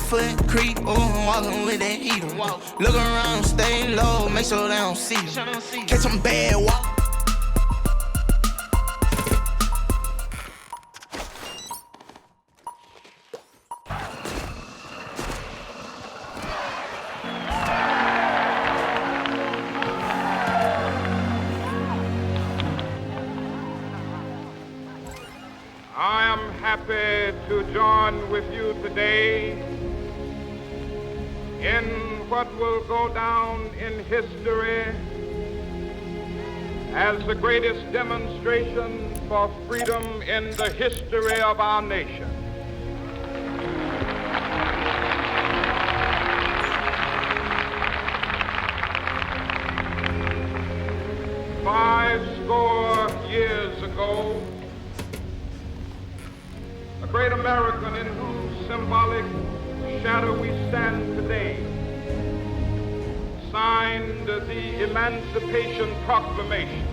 foot creep, ooh, I'm walking with that heater. Look around, stay low, make sure they don't see you. Catch some bad walk. I am happy to join with you today in what will go down in history as the greatest demonstration for freedom in the history of our nation. Five score years ago, a great American in whose symbolic shadow we stand today signed the Emancipation Proclamation.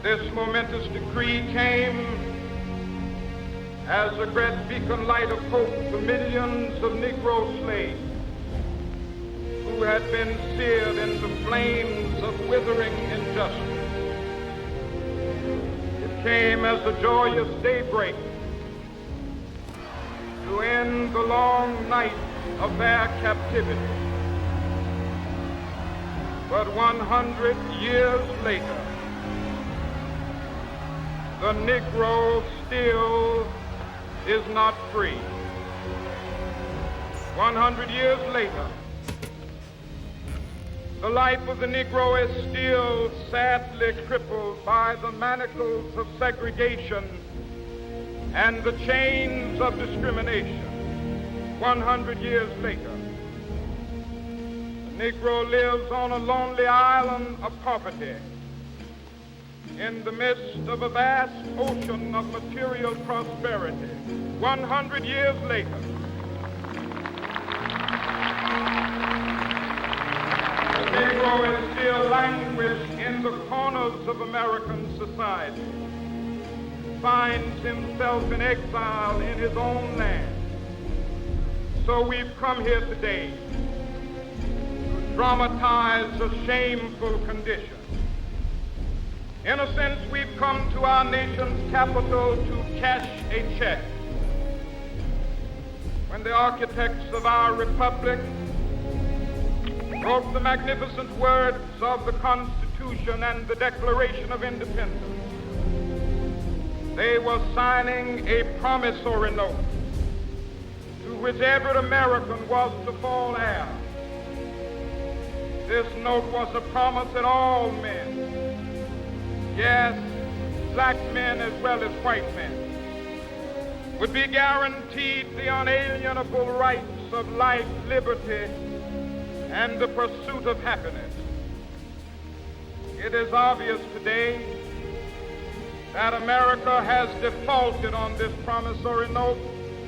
This momentous decree came as a great beacon light of hope to millions of Negro slaves who had been seared in the flames of withering injustice. Came as a joyous daybreak to end the long night of their captivity. But 100 years later, the Negro still is not free. 100 years later, the life of the Negro is still sadly crippled by the manacles of segregation and the chains of discrimination. 100 years later, the Negro lives on a lonely island of poverty in the midst of a vast ocean of material prosperity. 100 years later, the Negro is still languished in the corners of American society, finds himself in exile in his own land. So we've come here today to dramatize a shameful condition. In a sense, we've come to our nation's capital to cash a check. When the architects of our republic wrote the magnificent words of the Constitution and the Declaration of Independence, they were signing a promissory note to which every American was to fall heir. This note was a promise that all men, yes, black men as well as white men, would be guaranteed the unalienable rights of life, liberty, and the pursuit of happiness. It is obvious today that America has defaulted on this promissory note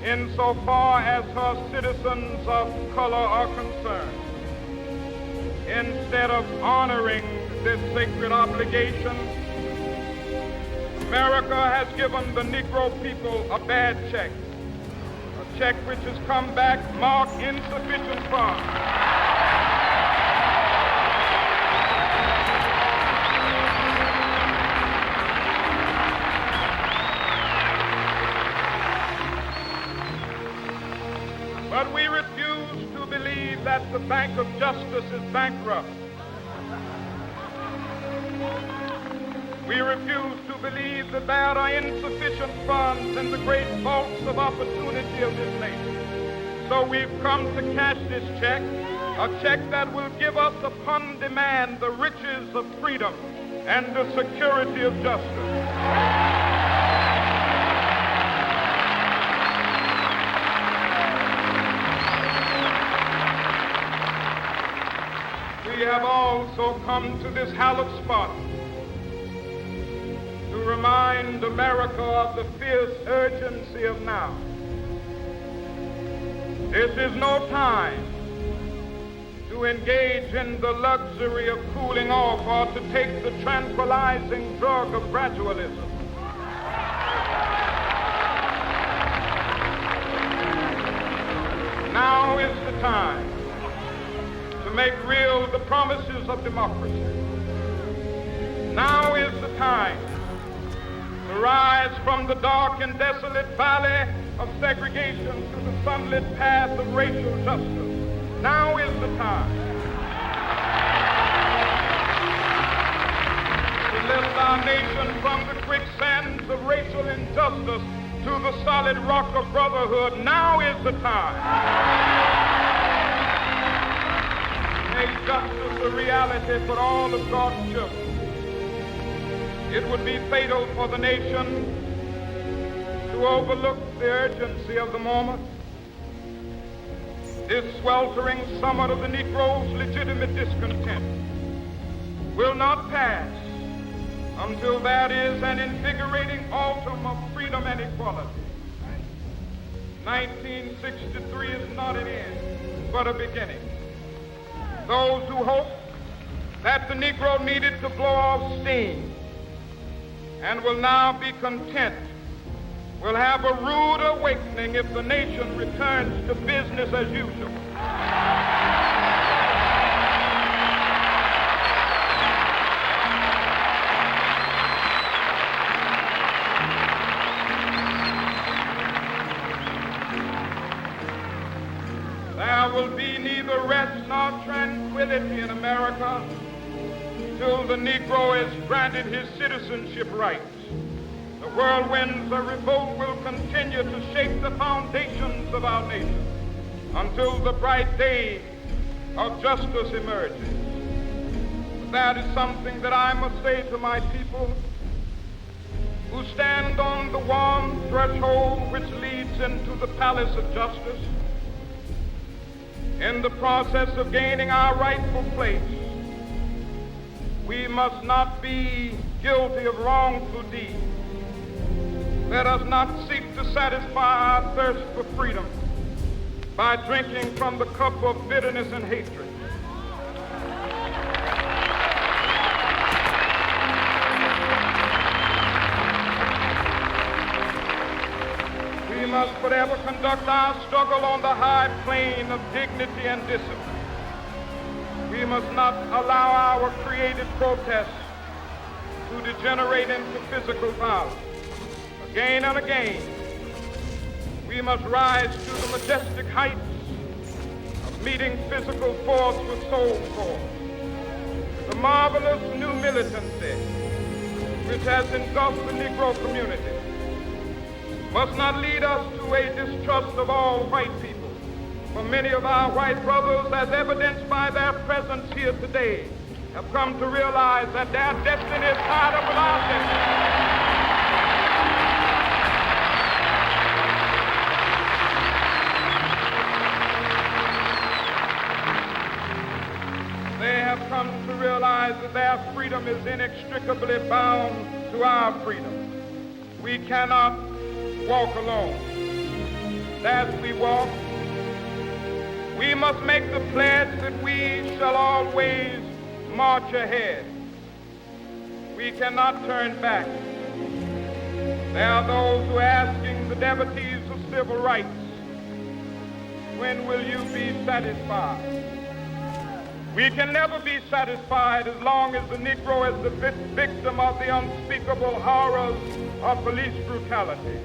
insofar as her citizens of color are concerned. Instead of honoring this sacred obligation, America has given the Negro people a bad check, a check which has come back marked insufficient funds. But we refuse to believe that the Bank of Justice is bankrupt. We refuse to believe that there are insufficient funds in the great vaults of opportunity of this nation. So we've come to cash this check, a check that will give us upon demand the riches of freedom and the security of justice. We have also come to this hallowed spot to remind America of the fierce urgency of now. This is no time to engage in the luxury of cooling off or to take the tranquilizing drug of gradualism. time to make real the promises of democracy. Now is the time to rise from the dark and desolate valley of segregation to the sunlit path of racial justice. Now is the time to lift our nation from the quicksands of racial injustice to the solid rock of brotherhood. Now is the time to make justice a reality for all of God's children. It would be fatal for the nation to overlook the urgency of the moment. This sweltering summit of the Negro's legitimate discontent will not pass until there is an invigorating autumn of freedom and equality. 1963 is not an end, but a beginning. Those who hope that the Negro needed to blow off steam and will now be content will have a rude awakening if the nation returns to business as usual. There will be neither rest nor tranquility in America till the Negro is granted his citizenship rights. The whirlwinds of revolt will continue to shake the foundations of our nation until the bright day of justice emerges. But that is something that I must say to my people who stand on the warm threshold which leads into the palace of justice. In the process of gaining our rightful place, we must not be guilty of wrongful deeds. Let us not seek to satisfy our thirst for freedom by drinking from the cup of bitterness and hatred. We must forever conduct our struggle on the high plane of dignity and discipline. We must not allow our creative protests to degenerate into physical violence. Again and again, we must rise to the majestic heights of meeting physical force with soul force. The marvelous new militancy which has engulfed the Negro community must not lead us to a distrust of all white people. For many of our white brothers, as evidenced by their presence here today, have come to realize that their destiny is tied up with our destiny. They have come to realize that their freedom is inextricably bound to our freedom. We cannot walk alone. As we walk, we must make the pledge that we shall always march ahead. We cannot turn back. There are those who are asking the devotees of civil rights, when will you be satisfied? We can never be satisfied as long as the Negro is the victim of the unspeakable horrors of police brutality.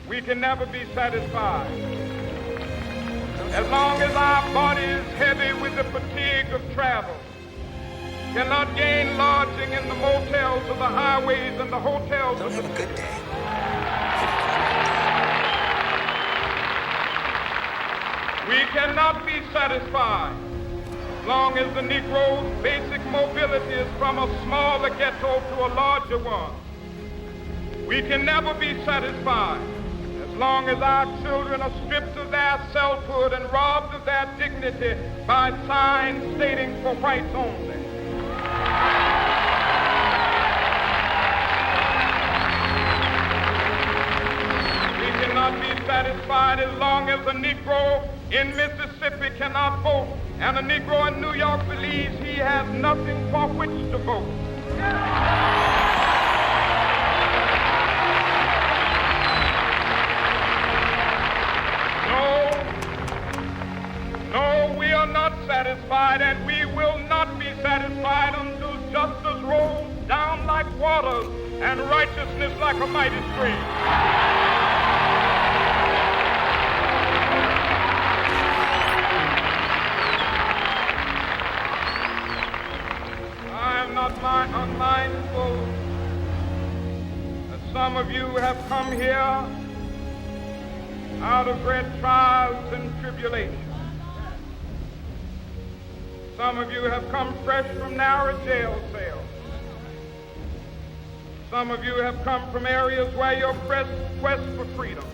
We can never be satisfied as long as our body is heavy with the fatigue of travel, cannot gain lodging in the motels of the highways and the hotels of the good day. We cannot be satisfied as long as the Negro's basic mobility is from a smaller ghetto to a larger one. We can never be satisfied as long as our children are stripped of their selfhood and robbed of their dignity by signs stating for whites only. We cannot be satisfied as long as a Negro in Mississippi cannot vote and a Negro in New York believes he has nothing for which to vote. not satisfied, and we will not be satisfied until justice rolls down like waters and righteousness like a mighty stream. I am not unmindful that some of you have come here out of great trials and tribulations. Some of you have come fresh from narrow jail cells. Some of you have come from areas where your quest for freedom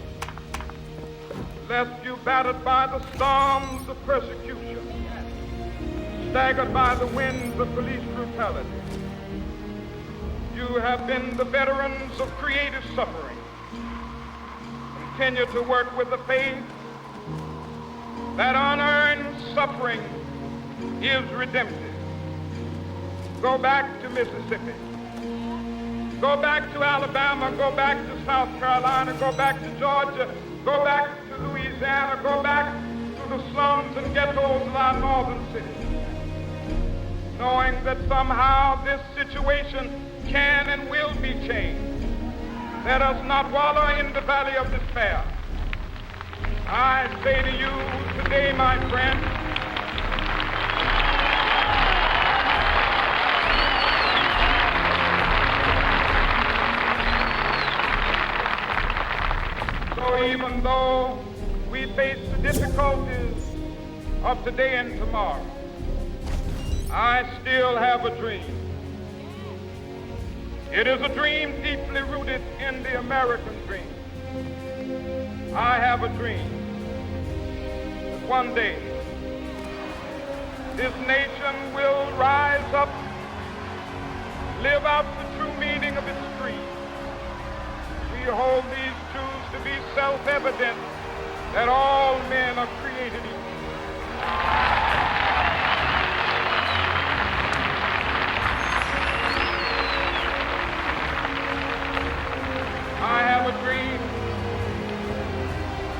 left you battered by the storms of persecution, staggered by the winds of police brutality. You have been the veterans of creative suffering. Continue to work with the faith that unearned suffering is redemptive. Go back to Mississippi. Go back to Alabama. Go back to South Carolina. Go back to Georgia. Go back to Louisiana. Go back to the slums and ghettos of our northern cities, knowing that somehow this situation can and will be changed. Let us not wallow in the valley of despair. I say to you today, my friend, so even though we face the difficulties of today and tomorrow, I still have a dream. It is a dream deeply rooted in the American dream. I have a dream that one day this nation will rise up, live out the true meaning of its creed. We hold these truths to be self-evident, that all men are created equal. I have a dream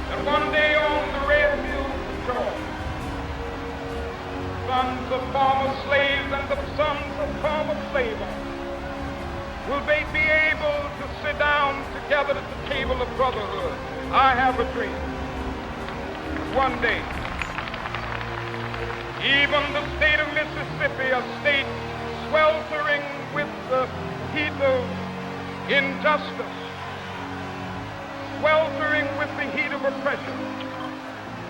that one day on the red hills of Georgia, sons of former slaves and the sons of former slave owners will they be able to sit down together at the table of brotherhood. I have a dream. One day, even the state of Mississippi, a state sweltering with the heat of injustice, sweltering with the heat of oppression,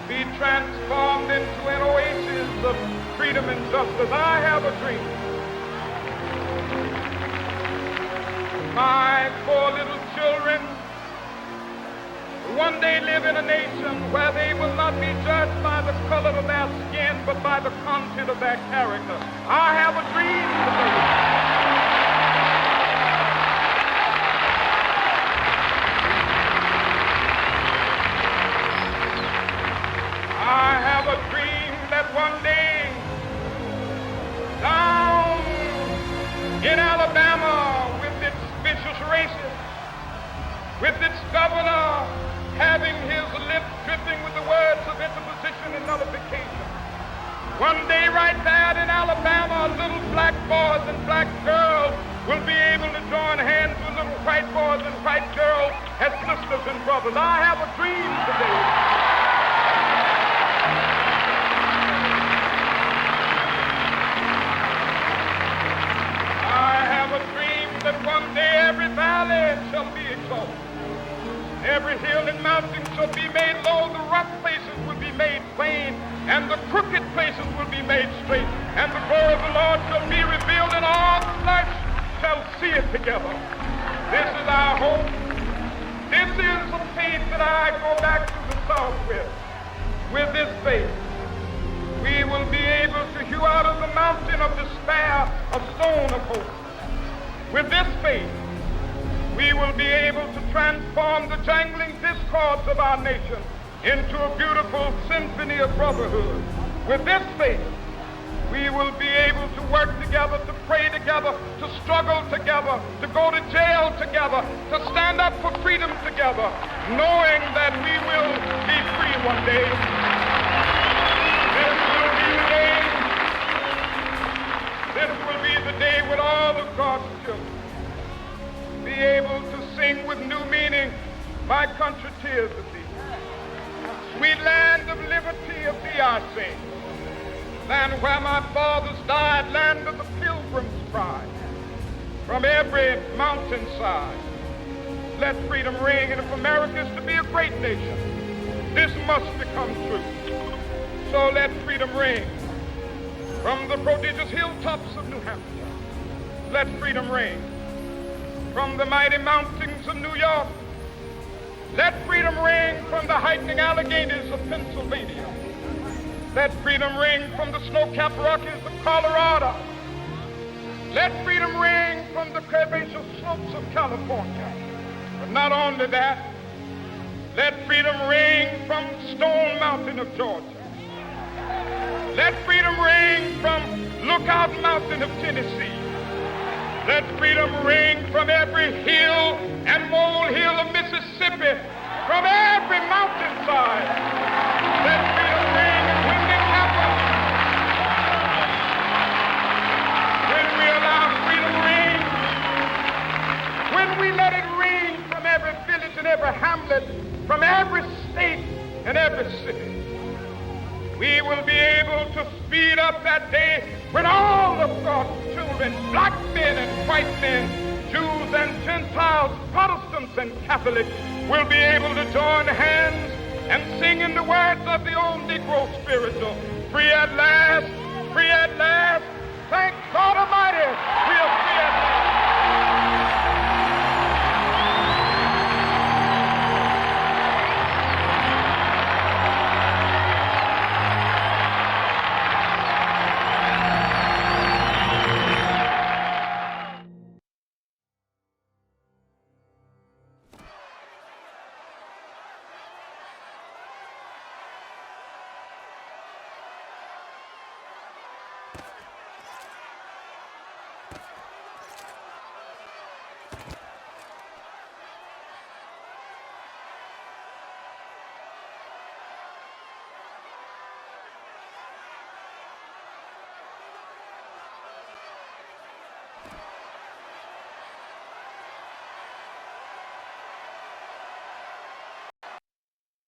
be transformed into an oasis of freedom and justice. I have a dream. My four little children one day live in a nation where they will not be judged by the color of their skin, but by the content of their character. I have a dream today. I have a dream that one day down in Alabama, with its vicious racists, with its governor having his lips dripping with the words of interposition and nullification, one day right there in Alabama, little black boys and black girls will be able to join hands with little white boys and white girls as sisters and brothers. I have a dream today. That one day every valley shall be exalted, every hill and mountain shall be made low, the rough places will be made plain, and the crooked places will be made straight, and the glory of the Lord shall be revealed, and all flesh shall see it together. This is our hope. This is the faith that I go back to the South with. With this faith, we will be able to hew out of the mountain of despair a stone of hope. With this faith, we will be able to transform the jangling discords of our nation into a beautiful symphony of brotherhood. With this faith, we will be able to work together, to pray together, to struggle together, to go to jail together, to stand up for freedom together, knowing that we will be free one day. This will be the This will be the day when all of God's children be able to sing with new meaning, my country, tears of thee. Sweet land of liberty of thee I sing. Land where my fathers died, land of the pilgrim's pride. From every mountainside, let freedom ring. And if America is to be a great nation, this must become true. So let freedom ring. From the prodigious hilltops of New Hampshire, let freedom ring. From the mighty mountains of New York, let freedom ring. From the heightening Alleghenies of Pennsylvania, let freedom ring. From the snow-capped Rockies of Colorado, let freedom ring. From the curvaceous slopes of California. But not only that, let freedom ring from Stone Mountain of Georgia. Let freedom ring from Lookout Mountain of Tennessee. Let freedom ring from every hill and molehill of Mississippi, from every mountainside. Let freedom ring. And when this happens, when we allow freedom ring, when we let it ring from every village and every hamlet, from every state and every city, we will be able to speed up that day when all of God's children, black men and white men, Jews and Gentiles, Protestants and Catholics, will be able to join hands and sing in the words of the old Negro spiritual, free at last, thank God Almighty.